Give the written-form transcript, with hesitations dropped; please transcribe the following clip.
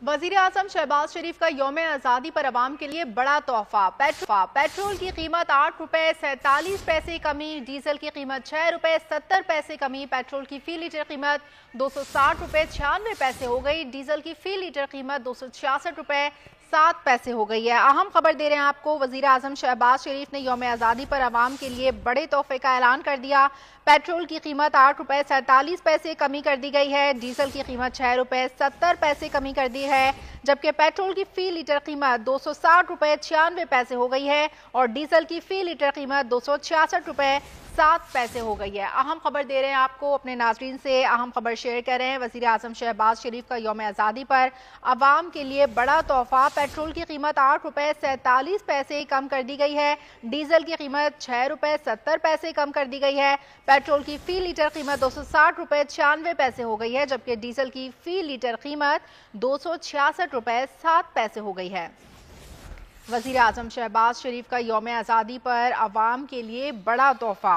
वजीर आजम शहबाज शरीफ का यौम आज़ादी पर अवाम के लिए बड़ा तोहफा। पेट्रोल की कीमत 8 रुपए 47 पैसे कमी, डीजल की कीमत 6 रुपए 70 पैसे कमी, पेट्रोल की फी लीटर कीमत 260 रुपए 96 पैसे हो गई, डीजल की फी लीटर कीमत 266 रुपए 7 पैसे हो गई है। अहम खबर दे रहे हैं आपको, वजीर आजम शहबाज शरीफ ने यौम आज़ादी पर अवाम के लिए बड़े तोहफे का ऐलान कर दिया। पेट्रोल की कीमत 8 रुपए 47 पैसे कमी कर दी गई है, डीजल की कीमत 6 रुपए 70 पैसे कमी कर दी है, जबकि पेट्रोल की फी लीटर कीमत 260 रुपए 96 पैसे हो गई है और डीजल की फी लीटर कीमत 266 रुपए 7 पैसे हो गई है। अहम खबर दे रहे हैं आपको, अपने नाजरीन से अहम खबर शेयर कर रहे हैं। वजीर आजम शहबाज शरीफ का यौम आज़ादी पर अवाम के लिए बड़ा तोहफा। पेट्रोल की कीमत 8 रुपए 47 पैसे कम कर दी गई है, डीजल की कीमत 6 रुपए 70 पैसे कम कर दी गई है, पेट्रोल की फी लीटर कीमत 260 रुपए 96 पैसे हो गई है, जबकि डीजल की फी लीटर कीमत 266 रुपए 7 पैसे हो गई है। वजीर आजम शहबाज शरीफ का यौम आज़ादी पर अवाम के लिए बड़ा तोहफा।